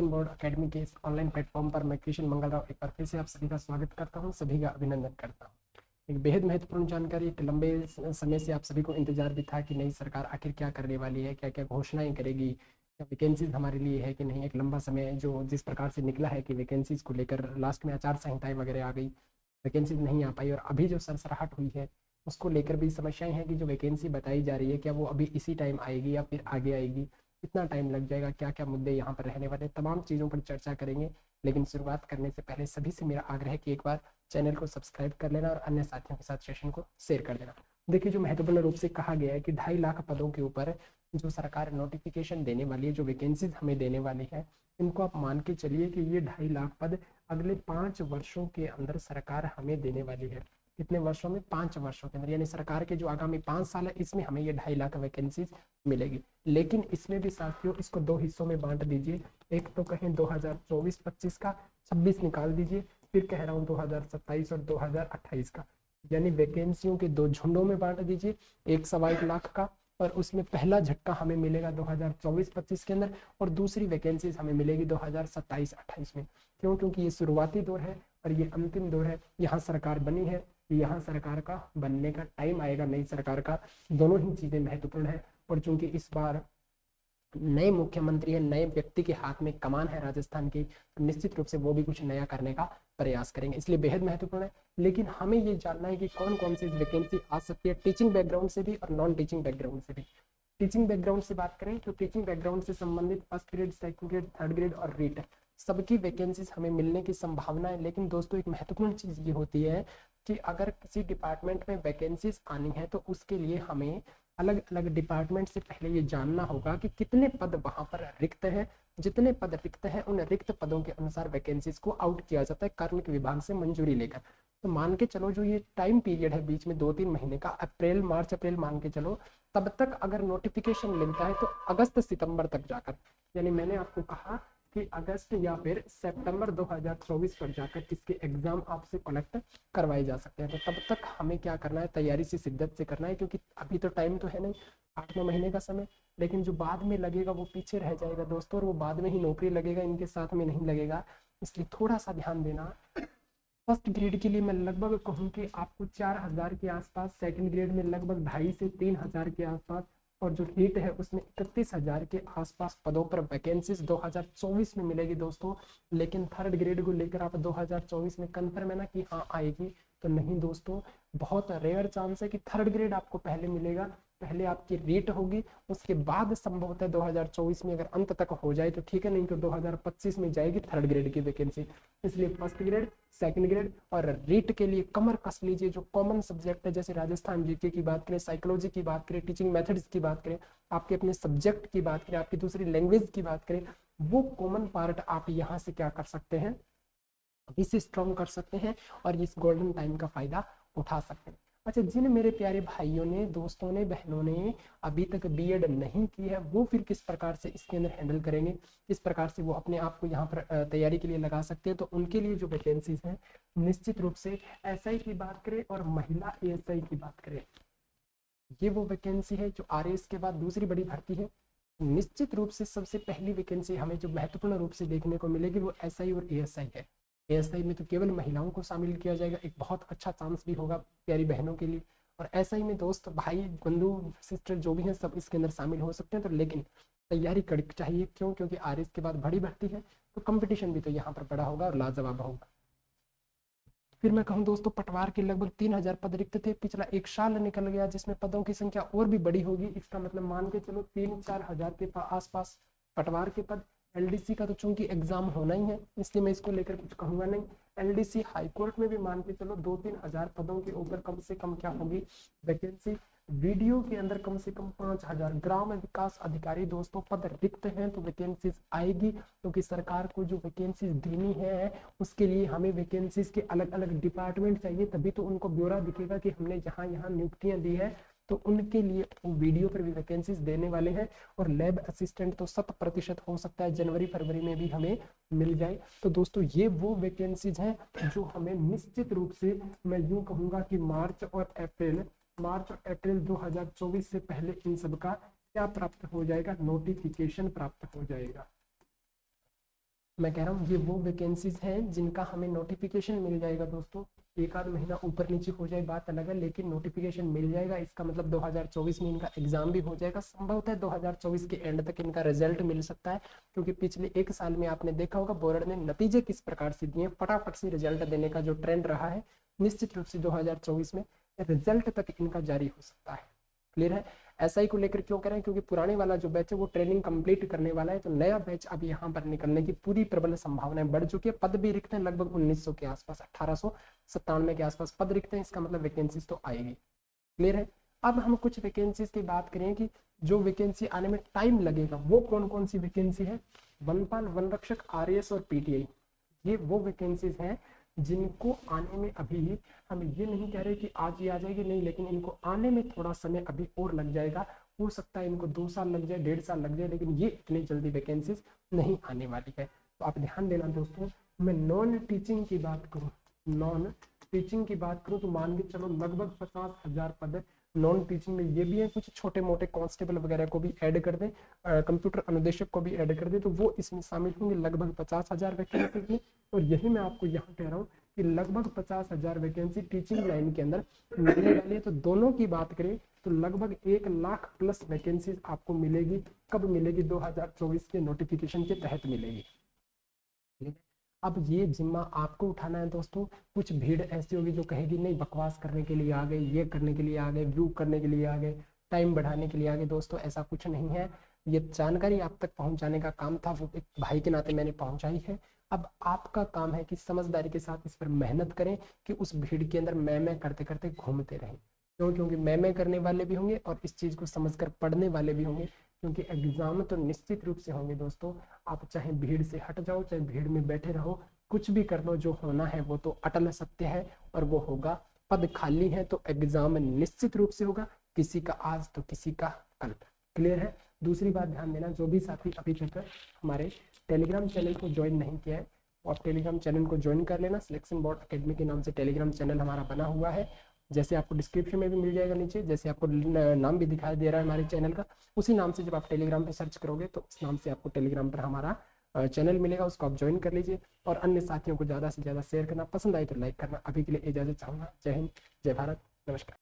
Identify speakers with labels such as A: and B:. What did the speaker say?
A: Board academy के इस online platform पर मैं कृष्ण मंगल राव एक बार फिर से आप सभी का स्वागत करता हूं, सभी का अभिनंदन करता हूं। एक बेहद महत्वपूर्ण जानकारी, एक लंबे समय से आप सभी को इंतजार भी था कि नई सरकार आखिर क्या करने वाली है, क्या क्या घोषणाएं करेगी, क्या वैकेंसीज हमारे लिए है कि नहीं। एक लंबा समय जो जिस प्रकार से निकला है कि वैकेंसीज को लेकर लास्ट में आचार संहिताएं वगैरह आ गई, वैकेंसीज नहीं आ पाई, और अभी जो सरसराहट हुई है उसको लेकर भी समस्याएं हैं कि जो वैकेंसी बताई जा रही है क्या वो अभी इसी टाइम आएगी या फिर आगे आएगी, कितना टाइम लग जाएगा, क्या क्या मुद्दे यहाँ पर रहने वाले, तमाम चीज़ों पर चर्चा करेंगे। लेकिन शुरुआत करने से पहले सभी से मेरा आग्रह है कि एक बार चैनल को सब्सक्राइब कर लेना और अन्य साथियों के साथ सेशन को शेयर कर देना। देखिए, जो महत्वपूर्ण रूप से कहा गया है कि 2.5 लाख पदों के ऊपर जो सरकार नोटिफिकेशन देने वाली है, जो वैकेंसीज हमें देने वाली है, इनको आप मान के चलिए कि ये 2.5 लाख पद अगले 5 वर्षों के अंदर सरकार हमें देने वाली है। कितने वर्षों में? 5 वर्षों के अंदर, यानी सरकार के जो आगामी 5 साल है इसमें हमें ये 2.5 लाख वैकेंसीज मिलेगी। लेकिन इसमें भी साथियों इसको दो हिस्सों में बांट दीजिए। एक तो कहें 2024-25 का, 26 निकाल दीजिए, फिर कह रहा हूँ 2027 और 2028 का, यानी वैकेंसियों के दो झुंडों में बांट दीजिए। एक 1.25 लाख का, और उसमें पहला झटका हमें मिलेगा 2024-25 के अंदर, और दूसरी वैकेंसीज हमें मिलेगी 2027-28 में। क्यों? क्योंकि ये शुरुआती दौर है और ये अंतिम दौर है। यहाँ सरकार बनी है, यहाँ सरकार का बनने का टाइम आएगा, नई सरकार का। दोनों ही चीजें महत्वपूर्ण है। और चूंकि इस बार नए मुख्यमंत्री है, नए व्यक्ति के हाथ में कमान है राजस्थान की, तो निश्चित रूप से वो भी कुछ नया करने का प्रयास करेंगे, इसलिए बेहद महत्वपूर्ण है। लेकिन हमें ये जानना है कि कौन कौन सी वैकेंसी आ सकती है, टीचिंग बैकग्राउंड से भी और नॉन टीचिंग बैकग्राउंड से भी। टीचिंग बैकग्राउंड से बात करें तो टीचिंग बैकग्राउंड से संबंधित first grade, second grade, third grade और रीट, सबकी वैकेंसीज हमें मिलने की संभावना है। लेकिन दोस्तों, एक महत्वपूर्ण चीज ये होती है कि अगर किसी डिपार्टमेंट में वैकेंसीज आनी है तो उसके लिए हमें अलग अलग डिपार्टमेंट से पहले ये जानना होगा कि कितने पद वहां पर रिक्त हैं। जितने पद रिक्त हैं उन रिक्त पदों के अनुसार वैकेंसीज को आउट किया जाता है कार्मिक विभाग से मंजूरी लेकर। तो मान के चलो जो ये टाइम पीरियड है बीच में 2-3 महीने का, अप्रैल, मार्च, अप्रैल मान के चलो, तब तक अगर नोटिफिकेशन मिलता है तो अगस्त सितंबर तक जाकर, यानी मैंने आपको कहा कि अगस्त या फिर सितंबर 2024 पर जाकर इसके एग्जाम आपसे कलेक्ट करवाए जा सकते हैं। तो तब तक हमें क्या करना है? तैयारी से शिद्दत से करना है, क्योंकि अभी तो टाइम तो है नहीं, 8-9 महीने का समय। लेकिन जो बाद में लगेगा वो पीछे रह जाएगा दोस्तों, और वो बाद में ही नौकरी लगेगा, इनके साथ में नहीं लगेगा। इसलिए थोड़ा सा ध्यान देना। फर्स्ट ग्रेड के लिए मैं लगभग कहूँ कि आपको 4,000 के आसपास, सेकंड ग्रेड में लगभग 2,500 से 3,000 के आसपास, और जो हीट है उसमें 31,000 के आसपास पदों पर वैकेंसीज 2024 में मिलेगी दोस्तों। लेकिन थर्ड ग्रेड को लेकर आप 2024 में कंफर्म है ना कि हाँ आएगी? तो नहीं दोस्तों, बहुत रेयर चांस है कि थर्ड ग्रेड आपको पहले मिलेगा। पहले आपकी रीट होगी, उसके बाद संभवतः 2024 में अगर अंत तक हो जाए तो ठीक है, नहीं तो 2025 में जाएगी थर्ड ग्रेड की वैकेंसी। इसलिए फर्स्ट ग्रेड, सेकंड ग्रेड और रीट के लिए कमर कस लीजिए। जो कॉमन सब्जेक्ट है, जैसे राजस्थान जीके की बात करें, साइकोलॉजी की बात करें, टीचिंग मेथड्स की बात करें, आपके अपने सब्जेक्ट की बात करें, आपकी दूसरी लैंग्वेज की बात करें, वो कॉमन पार्ट आप यहाँ से क्या कर सकते हैं? इसे स्ट्रॉन्ग कर सकते हैं और इस गोल्डन टाइम का फायदा उठा सकते हैं। अच्छा, जिन मेरे प्यारे भाइयों ने, दोस्तों ने, बहनों ने अभी तक बीएड नहीं की है, वो फिर किस प्रकार से इसके अंदर हैंडल करेंगे, किस प्रकार से वो अपने आप को यहाँ पर तैयारी के लिए लगा सकते हैं? तो उनके लिए जो वैकेंसीज हैं, निश्चित रूप से एसआई की बात करें और महिला एएसआई की बात करें, ये वो वैकेंसी है जो आरएएस के बाद दूसरी बड़ी भर्ती है। निश्चित रूप से सबसे पहली वैकेंसी हमें जो महत्वपूर्ण रूप से देखने को मिलेगी वो एसआई और एएसआई है। एएसआई में तो केवल महिलाओं को शामिल किया जाएगा, एक बहुत अच्छा चांस भी होगा प्यारी बहनों के लिए। और एसआई में दोस्त, भाई, बंधु, सिस्टर जो भी हैं सब इसके अंदर शामिल हो सकते हैं। तो लेकिन तैयारी कड़ी चाहिए। क्यों? क्योंकि आरएएस के बाद बड़ी भर्ती है, तो कंपटीशन भी तो यहाँ पर बड़ा होगा और लाजवाब होगा। फिर मैं कहूँ दोस्तों, पटवार के लगभग 3,000 पद रिक्त थे, पिछला एक साल निकल गया जिसमें पदों की संख्या और भी बड़ी होगी। इसका मतलब मान के चलो 3-4 हजार के आसपास पटवार के पद। एलडीसी का तो चूंकि एग्जाम होना ही है, इसलिए मैं इसको लेकर कुछ कहूंगा नहीं। एलडीसी हाईकोर्ट में भी मान के चलो 2-3 हजार पदों के ऊपर कम से कम क्या होगी? वैकेंसी। वीडियो के अंदर कम से कम 5,000 ग्राम विकास अधिकारी दोस्तों पद रिक्त हैं, तो वैकेंसीज आएगी। क्योंकि सरकार को जो वैकेंसीज देनी है उसके लिए हमें वैकेंसीज के अलग अलग डिपार्टमेंट चाहिए, तभी तो उनको ब्यौरा दिखेगा कि हमने जहाँ यहाँ नियुक्तियां दी है। तो उनके लिए वीडियो पर भी वैकेंसीज देने वाले हैं। और लैब असिस्टेंट तो 100% हो सकता है जनवरी फरवरी में भी हमें मिल जाए। तो दोस्तों, ये वो वैकेंसीज हैं जो हमें निश्चित रूप से, मैं यूं कहूंगा कि मार्च और अप्रैल 2024 से पहले इन सब का क्या प्राप्त हो जाएगा? नोटिफिकेशन प्राप्त हो जाएगा। मैं कह रहा हूँ ये वो वैकेंसीज हैं जिनका हमें नोटिफिकेशन मिल जाएगा दोस्तों। एक आध महीना ऊपर नीचे हो जाए बात अलग है, लेकिन नोटिफिकेशन मिल जाएगा। इसका मतलब 2024 में इनका एग्जाम भी हो जाएगा। संभवतः 2024 के एंड तक इनका रिजल्ट मिल सकता है, क्योंकि पिछले एक साल में आपने देखा होगा बोर्ड ने नतीजे किस प्रकार से दिए, फटाफट से रिजल्ट देने का जो ट्रेंड रहा है, निश्चित रूप से 2024 में रिजल्ट तक इनका जारी हो सकता है। क्लियर है? एसआई को लेकर क्यों कह रहे हैं? क्योंकि पुराने वाला जो बैच है वो ट्रेनिंग कंप्लीट करने वाला है, तो नया बैच अब यहाँ पर निकलने की पूरी प्रबल संभावनाएं बढ़ चुकी है। पद भी रिक्त हैं लगभग 1900 के आसपास, 1897 के आसपास पद रिक्त हैं। इसका मतलब वैकेंसीज तो आएगी। क्लियर है? अब हम कुछ वैकेंसीज की बात करें कि जो वैकेंसी आने में टाइम लगेगा वो कौन कौन सी वैकेंसी है। वनपाल, वन रक्षक, आरएएस और पीटीआई, ये वो वैकेंसीज हैं जिनको आने में अभी हम ये नहीं कह रहे कि आज ही आ जाएगी, नहीं, लेकिन इनको आने में थोड़ा समय अभी और लग जाएगा। हो सकता है इनको 2 साल लग जाए, 1.5 साल लग जाए, लेकिन ये इतनी जल्दी वैकेंसीज नहीं आने वाली है। तो आप ध्यान देना दोस्तों। मैं नॉन टीचिंग की बात करूँ, नॉन टीचिंग की बात करूँ तो मान के चलो लगभग 50,000 पद है नॉन टीचिंग में। ये भी है, कुछ छोटे मोटे कांस्टेबल वगैरह को भी ऐड कर दें, कंप्यूटर अनुदेशक को भी ऐड कर दें, तो वो इसमें शामिल होंगे लगभग 50,000 वैकेंसीज में। और यही मैं आपको यहाँ कह रहा हूँ कि लगभग 50,000 वैकेंसी टीचिंग लाइन के अंदर मिलने वाली है। तो दोनों की बात करें तो लगभग 1 लाख प्लस वैकेंसीज आपको मिलेगी। कब मिलेगी? 2024 के नोटिफिकेशन के तहत मिलेगी। अब ये जिम्मा आपको उठाना है दोस्तों। कुछ भीड़ ऐसी होगी जो कहेगी नहीं बकवास करने के लिए आ गए, ये करने के लिए आ गए, व्यू करने के लिए आ गए, टाइम बढ़ाने के लिए आ गए। दोस्तों ऐसा कुछ नहीं है। ये जानकारी आप तक पहुंचाने का काम था, वो एक भाई के नाते मैंने पहुंचाई है। अब आपका काम है कि समझदारी के साथ इस पर मेहनत करें कि उस भीड़ के अंदर मैं करते करते घूमते रहें। क्यों? क्योंकि मैं करने वाले भी होंगे और इस चीज़ को समझकर पढ़ने वाले भी होंगे, क्योंकि एग्जाम तो निश्चित रूप से होंगे दोस्तों। आप चाहे भीड़ से हट जाओ, चाहे भीड़ में बैठे रहो, कुछ भी कर लो, जो होना है वो तो अटल सत्य है और वो होगा। पद खाली है तो एग्जाम निश्चित रूप से होगा, किसी का आज तो किसी का कल। क्लियर है? दूसरी बात ध्यान देना, जो भी साथी अभी तक हमारे टेलीग्राम चैनल को ज्वाइन नहीं किया है वो आप टेलीग्राम चैनल को ज्वाइन कर लेना। सिलेक्शन बोर्ड अकेडमी के नाम से टेलीग्राम चैनल हमारा बना हुआ है, जैसे आपको डिस्क्रिप्शन में भी मिल जाएगा नीचे, जैसे आपको नाम भी दिखाई दे रहा है हमारे चैनल का, उसी नाम से जब आप टेलीग्राम पे सर्च करोगे तो उस नाम से आपको टेलीग्राम पर हमारा चैनल मिलेगा, उसको आप ज्वाइन कर लीजिए। और अन्य साथियों को ज़्यादा से ज़्यादा शेयर करना, पसंद आए तो लाइक करना। अभी के लिए इजाज़त चाहूँगा। जय हिंद, जय भारत, नमस्कार।